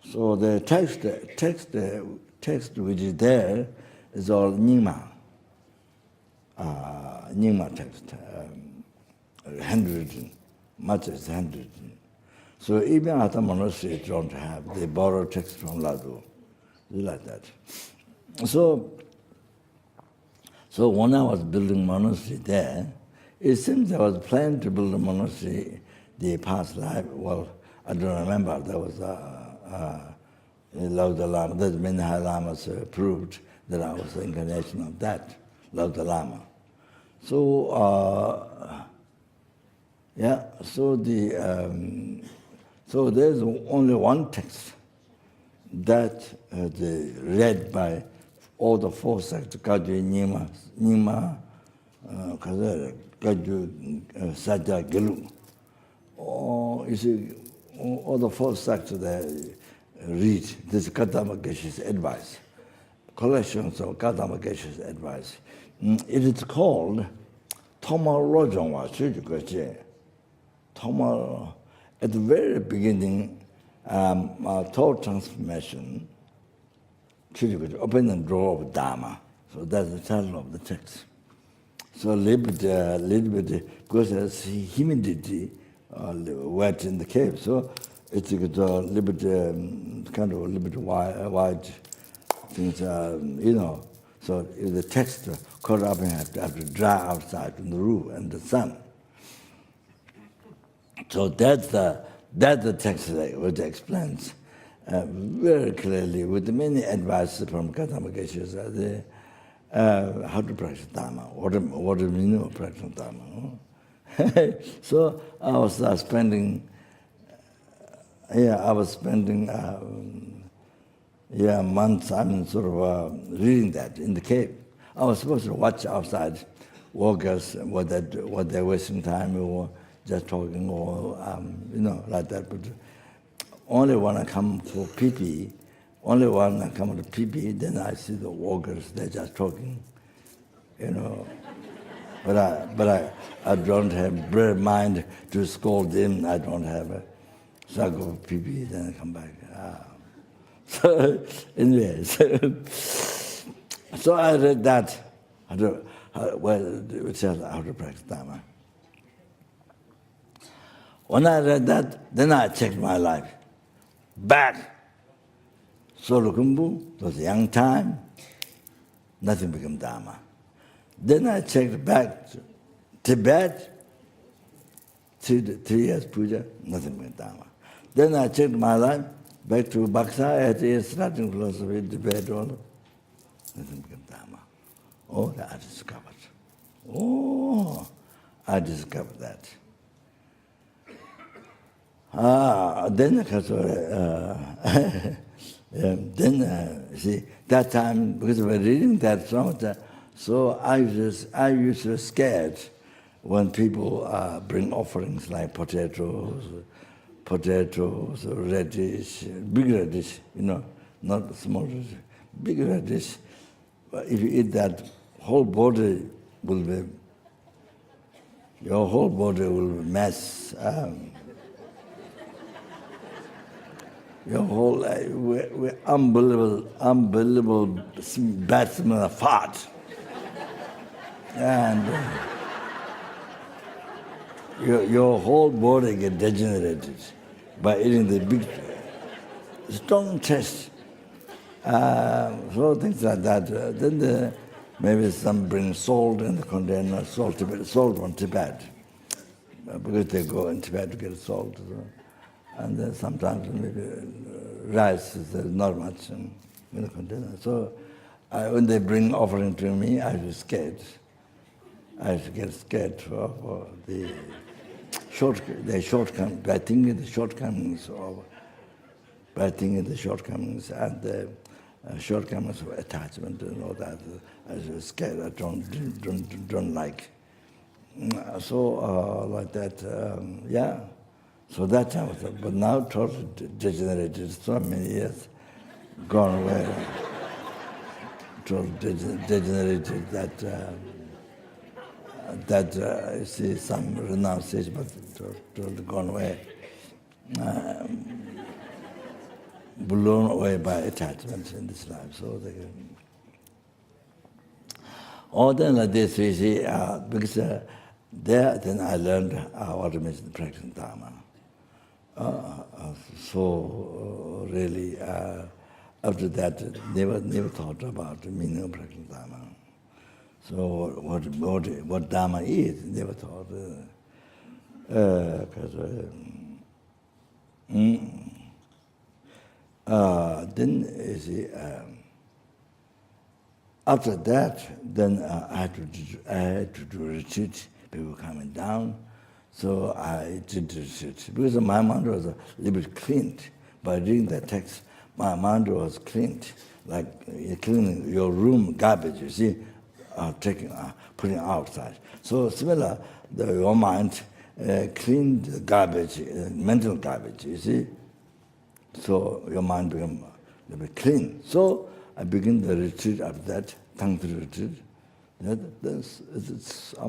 So the text which is there is all Nyingma text, handwritten, much as handwritten. So even other monasteries don't have, they borrow text from Lawudo, like that. So when I was building monastery there, it seems I was planning to build a monastery the past life. Well, I don't remember. There was Lawudo Lama. That many high lamas proved that I was the incarnation of that Lawudo Lama. So so there's only one text that read by all the four sects: Kaju, Nyingma, Kaju, Sajja, Gelu. You see, all the four sects they read. This is Kadama Geshe's advice, collections of Kadama Geshe's advice. It is called Toma Rojongwa Shujukoche. Toma, at the very beginning, thought transformation, open the door of Dharma. So that's the title of the text. So a little bit, because there's humidity, wet in the cave. So it's a little bit, kind of a little bit wide things, So the text caught up and have to dry outside in the roof and the sun. So that's the text which explains very clearly, with many advices from Kadama Geshe, how to practice Dharma, what do we know of practicing Dharma. So I was spending months, sort of reading that in the cave. I was supposed to watch outside walkers, what they're wasting time or just talking or, like that. But only when I come for pee-pee, then I see the walkers, they're just talking, But I don't have bare mind to scold them. I don't have a sack of pee-pee, then I come back. So anyway, so I read that, how to practice Dharma. When I read that, then I checked my life. Back. Solokumbu, it was a young time, nothing became Dharma. Then I checked back to Tibet, 3 years puja, nothing became Dharma. Then I checked my life back to Baksa, Atisha, starting philosophy, Tibet, all, nothing became Dharma. Oh, I discovered that. See, that time, because we were reading that song, so I used to scared when people bring offerings like potatoes, radish, big radish, not small radish, big radish. But if you eat that, your whole body will be mess. Your whole we're unbelievable bad smell of fat. And your whole body get degenerated by eating the big, strong taste. So things like that. Then maybe some bring salt in the container, salt from Tibet, because they go in Tibet to get salt. And then sometimes maybe rice, there's not much in the container. So when they bring offering to me, I was scared. I used to get scared for the shortcomings, by thinking the shortcomings and the shortcomings of attachment and all that. I was scared. I don't like. So like that, So that time was, but now totally degenerated. So many years gone away. Totally degenerated that you see some renunciation, but totally gone away. blown away by attachments in this life. So they all then like this we see, because there then I learned what it means to practice Dharma. So really, after that, never thought about the meaning of practice Dharma. So what Dharma is, never thought. Then you see, after that, then I had to do retreat. People coming down, so I did retreat because my mind was a little bit cleaned. By reading the text, my mind was cleaned, like cleaning your room garbage. You see, putting outside. So similar, your mind cleaned the garbage, mental garbage. You see, so your mind became a little bit clean. So I began the retreat after that, Tangtri retreat. It's so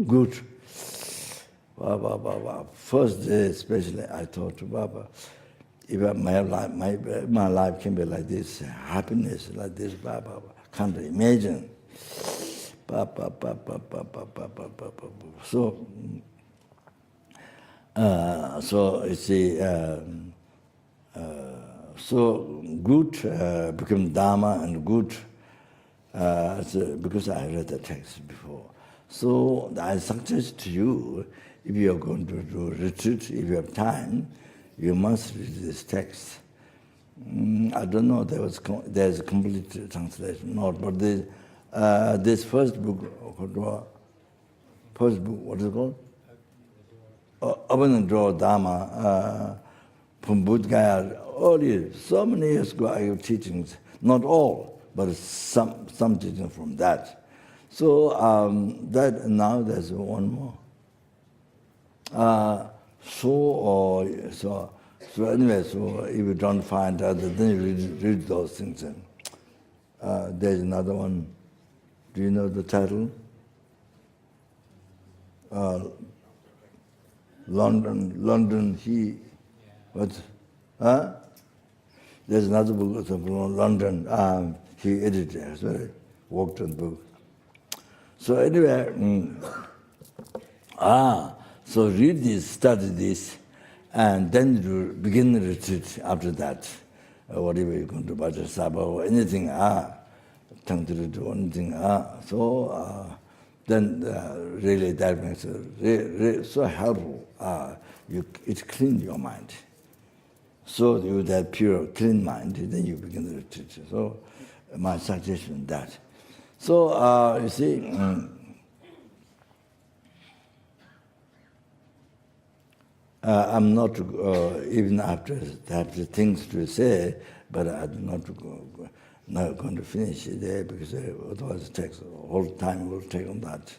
good. First day especially, I thought, Baba, if my life can be like this, happiness like this, Baba, can't imagine. So you see, so good became Dharma and good because I read the text before. So I suggest to you, if you are going to do retreat, if you have time, you must read this text. I don't know, there's a complete translation, not, but this first book, what is it called? Open and Draw Dharma, from Buddha, earlier, so many years ago I have teachings, not all, but some teachings from that. So that now there's one more. So anyway, so if you don't find other, then you read those things. And there's another one. Do you know the title? London, what? Huh? There's another book from London. He edited it as well. Worked on the book. So anyway, so read this, study this, and then you begin the retreat after that. Whatever you're going to do, Bhaja Sabha or anything, Tangtiri do anything, so then really that makes it so helpful. It cleans your mind. So with that pure, clean mind, then you begin the retreat. So my suggestion is that. So you see, I'm not even after things to say, but I'm not going to finish it there because otherwise it takes a whole time will take on that.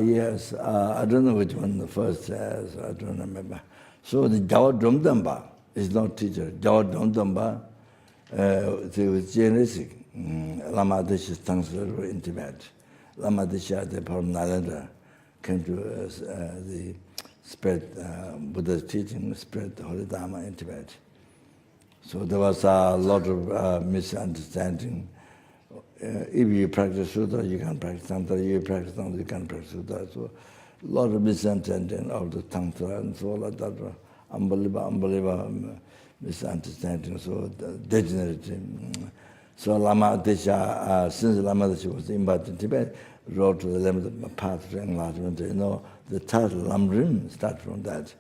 Yes, I don't know which one the first says, I don't remember. So the Gyalwa Dromtonpa is not teacher. Gyalwa Dromtonpa, he was generous. Lama Atisha translator in Tibet. Lama Atisha, the from Nalanda, came to the spread Buddha's teaching, spread the Holy Dharma in Tibet. So there was a lot of misunderstanding. If you practice Sutta, you can practice Tantra. If you practice Tantra, you can practice Sutta. So a lot of misunderstanding of the Tantra and so like that. Unbelievable misunderstanding, so degenerative. So Lama Atisha, since Lama Atisha was invited in Tibet, wrote to the limited path to enlightenment. You know, the title Lamrim starts from that.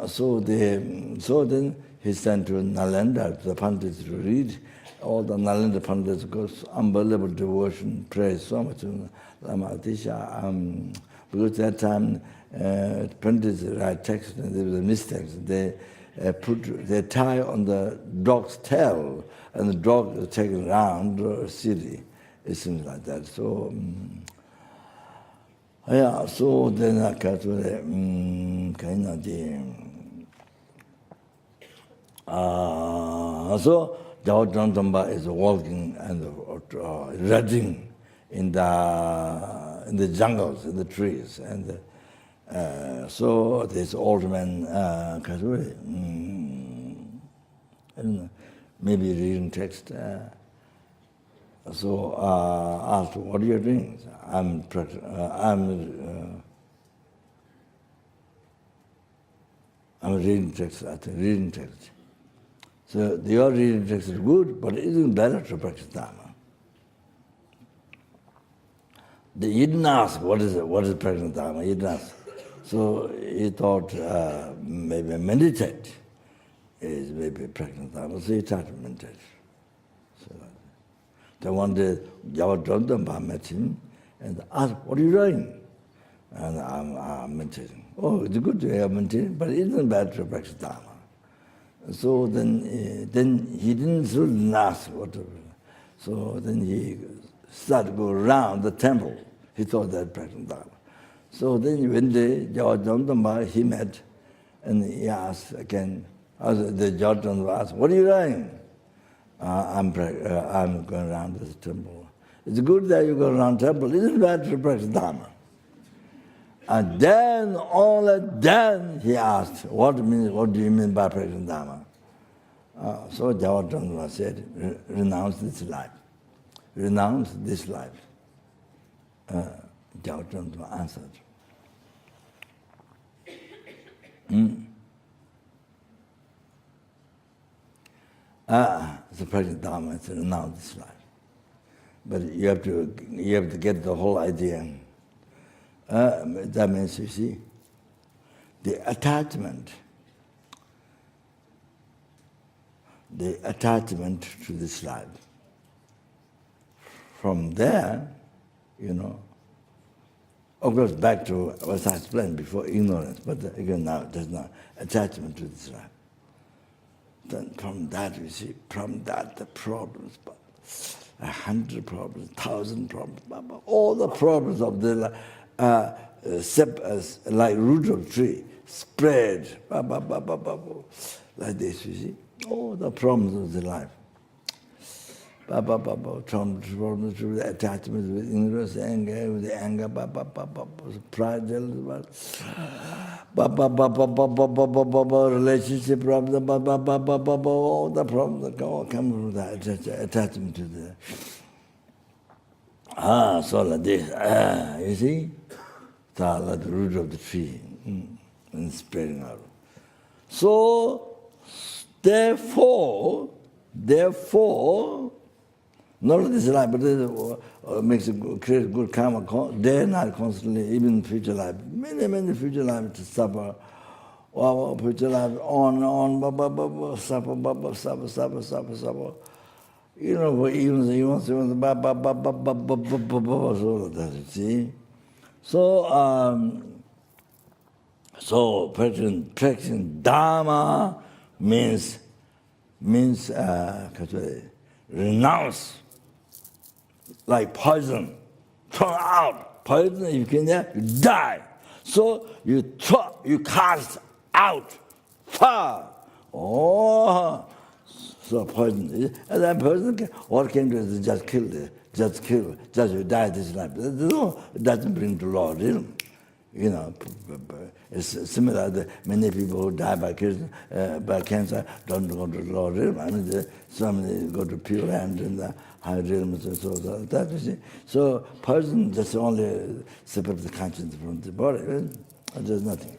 So then he sent to Nalanda, to the Pandits to read. All the Nalanda Pandits goes unbelievable devotion, praise so much to Lama Atisha. Because that time Pandits write text and there was a mistake. They tie on the dog's tail and the dog is taken around the city. It seems like that. So so then I got to the so Gyalwa Dromtonpa is walking and running in the jungles, in the trees, and So this old man, I don't know, maybe reading text. So asked, "What are you doing?" I'm reading text. I think reading text. So your reading text is good, but it isn't better to practice Dharma. He didn't ask, what is practicing Dharma? He didn't ask. So he thought maybe meditate is maybe practicing Dharma. So he started to meditate. So then one day, Gyalwa Dromtonpa met him and asked, "What are you doing?" And I'm meditating. "Oh, it's good to have meditating, but it isn't bad to practice Dharma." So then he didn't ask what to do. So then he started to go around the temple. He thought that practicing Dharma. So then when the Gyalwa Dromtonpa, he met, and he asked again, the Gyalwa Dromtonpa asked, "What are you doing?" I'm going around this temple." "It's good that you go around the temple. Isn't bad to practice Dharma." And then, only then, he asked, what do you mean by practicing Dharma? So Gyalwa Dromtonpa said, "Renounce this life. Renounce this life." Gyalwa Dromtonpa answered. The practicing Dharma is to renounce this life. But you have to get the whole idea. That means, you see, the attachment to this life. From there, of course, back to what I explained before, ignorance, but again now there's no attachment to this life. Then from that, you see, the problems, 100 problems, 1,000 problems, all the problems of the life, like root of tree, spread, like this, you see, all the problems of the life. Problems with attachment, with ignorance, anger, with anger, pride, jealousy, relationship problems, all the problems that all come from that attachment to the. So like this, you see? Like the root of the tree, and spreading out. So, therefore, not only this life, but this creates good karma, day and night constantly, even future life. Many future lives to suffer. Future life, on, suffer. Even so that, see? So practicing Dharma means renounce, like poison. Throw out. Poison, if you can, you die. So you cast out far. So poison. And that person, what came to is just kill, just you die this life. It doesn't bring to law realm. It's similar that many people who die by cancer don't go to the lower realm. I mean, some go to pure land in the high realms and so that, you see. So person just only separate the conscience from the body. There's nothing.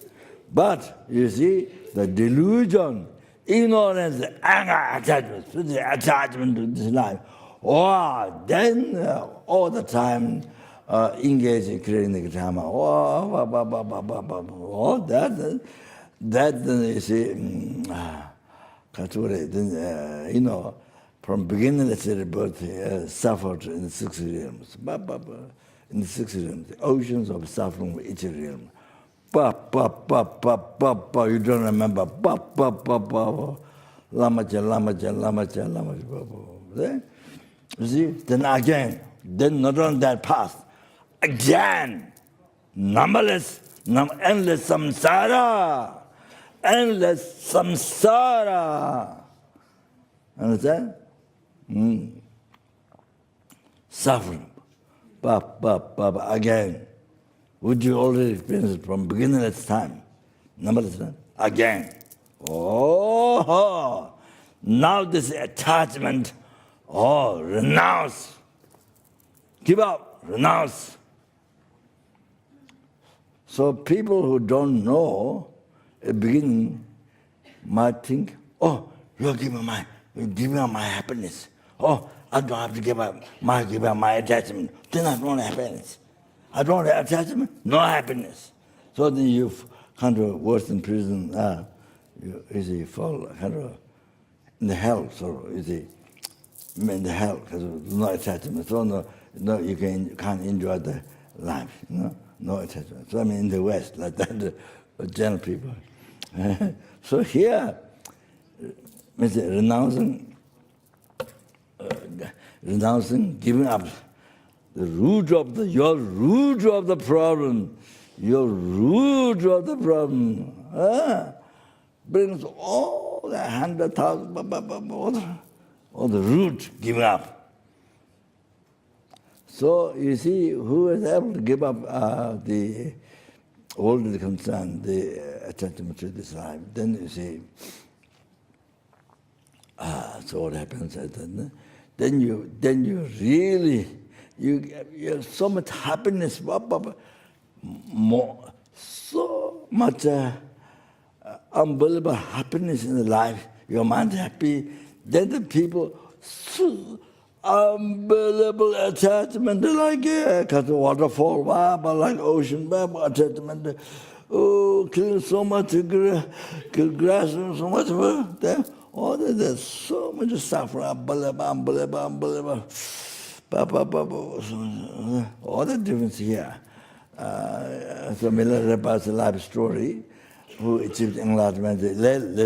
But you see, the delusion, ignorance, anger, attachment to this life. Then all the time engage in creating the karma. All that you see, from beginning, let's say, birth, suffered in the 6 realms. In the 6 realms, the oceans of suffering with each realm. You don't remember. Lama. You see, then again, not on that path. Again, endless samsara. Understand? Suffering. Again. which you already experienced from beginningless time. Numberless time. Again. Oh, now this attachment, renounce. Give up, renounce. So people who don't know at the beginning might think, you're giving my happiness. I don't have to give up my attachment. Then I don't want happiness. I don't want attachment, no happiness. So then you kind of worse in prison. You fall kind of in the hell. So in the hell because no attachment. So no, you can't enjoy the life. No attachment. So in the West, like that, the general people. So here, renouncing, giving up the root of your root of the problem, brings all the 100,000, all the root giving up. So you see, who is able to give up the worldly concern, the attachment to this life, then you see, so what happens is that then you really, you have so much happiness, more, so much unbelievable happiness in the life. Your mind happy, then the people, unbelievable attachment, like waterfall, like ocean, attachment. Killing so much kill grass and so much. There's so much suffering, unbelievable. All the difference here. So Miller Repa's life story, who achieved enlightenment,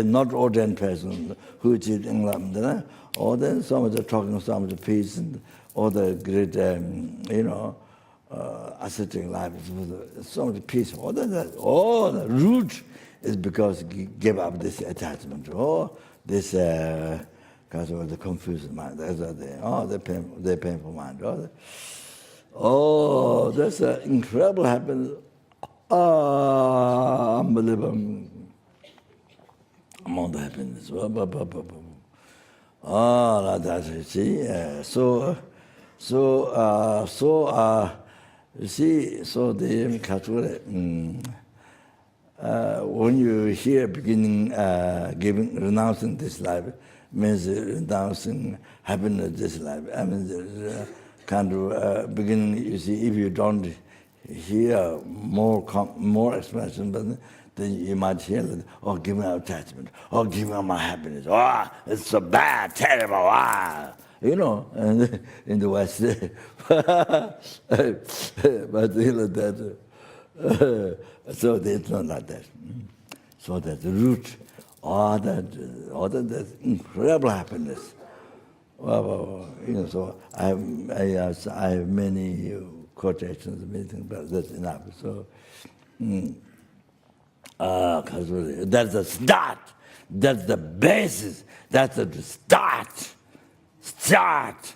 not ordained person who achieved enlightenment. Or then some of the talking, some of the peace, and all the great, ascetic life, so much peace. All the root is because he gave up this attachment. This because of the confused mind. That's what the painful mind. That's an incredible happiness. Unbelievable amount of happiness. That's you see. You see. So the when you hear beginning renouncing this life, means renouncing happiness this life. I mean, kind of beginning. You see, if you don't hear more expression, but then you might hear that, give me attachment, give me my happiness, it's so bad, terrible, and in the West, but that, so it's not like that. So that the root, that incredible happiness. So I have many quotations, many things, but that's enough. So. That's the start. That's the basis. That's the start. Start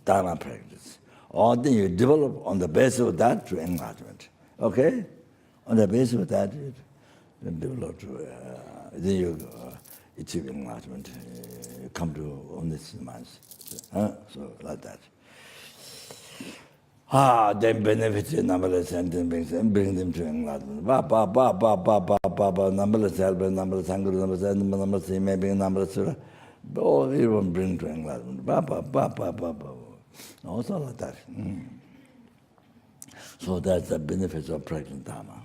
Dharma practice. Or then you develop on the basis of that to enlightenment. Okay? On the basis of that, you develop to, then you achieve enlightenment. You come to omniscience minds. So like that. Then benefit numberless and then bring them to enlightenment. Numberless help, numberless hunger, numberless maybe numberless even bring to enlightenment. Also like that. So that's the benefits of practicing Dharma.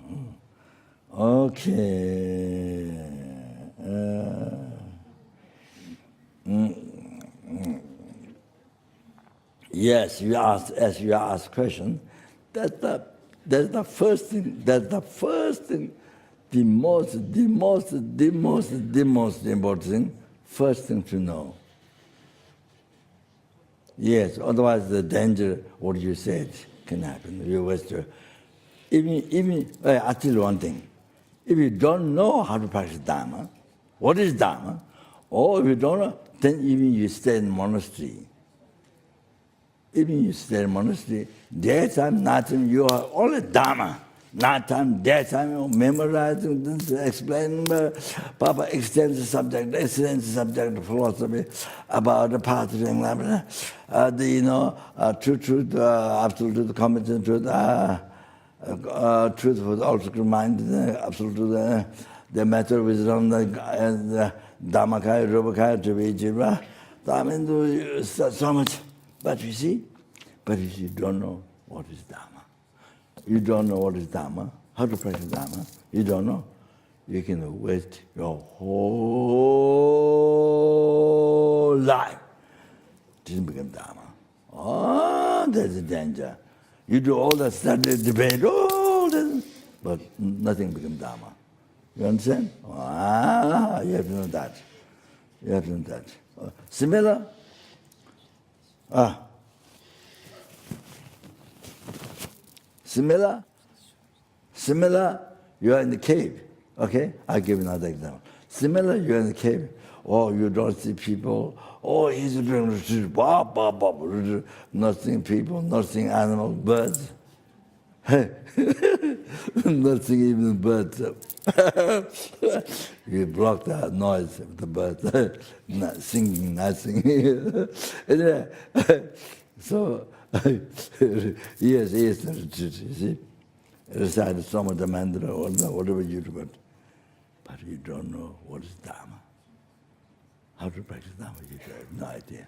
Okay. Yes, as you asked question, that's the first thing, the most important thing, first thing to know. Yes, otherwise the danger, what you said, can happen. You waste your, I tell you one thing, if you don't know how to practice Dharma, what is Dharma, or if you don't know, then even you stay in monastery. Even you stay in monastery, daytime, nighttime, you are only Dharma. Nighttime, daytime, memorizing, this, explaining. Papa extends the subject, philosophy about the path of enlightenment, truth, absolute truth, competent truth, truth for the ultimate mind, absolute truth, the matter of wisdom, the Dhammakaya, Rupakaya, Trivijira. I mean, so much. But you see, you don't know what is Dharma. You don't know what is Dharma, how to practice Dharma. You don't know. You can waste your whole life. It doesn't become Dharma. Oh, there's a danger. You do all that study, debate, all this, but nothing becomes Dharma. You understand? You have to know that. You have to know that. Similar? Similar, you are in the cave. Okay? I'll give you another example. Similar, you're in the cave. Oh, you don't see people. Oh, he's doing not seeing people, not seeing animals, birds. Not seeing even birds. You block the noise of the birds. Not singing, not singing. Anyway, so, yes, you see? Recite some of the mantra or whatever you do, but you don't know what is Dharma. How to practice Dharma, you have no idea.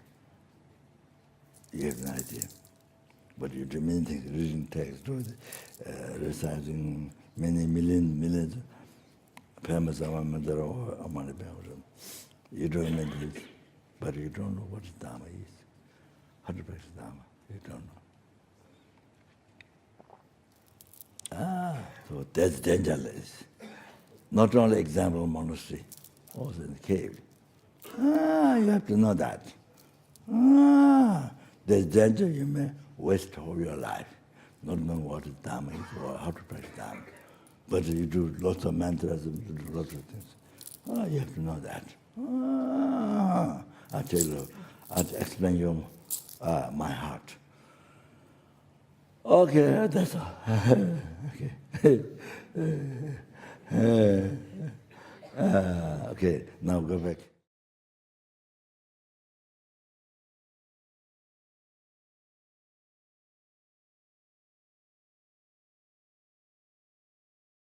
You have no idea. But you do many things, reading text, reciting many millions, famous mantra or Amani. You don't know this, but you don't know what Dharma is. How to practice Dharma, you don't know. So that's dangerous. Not only example monastery, also in the cave. You have to know that. There's danger, you may waste all your life, not knowing what is Dharma is or how to practice Dharma. But you do lots of mantras, you do lots of things. You have to know that. I'll tell you, I'll explain you my heart. Okay, that's all. Okay. Okay, now go back.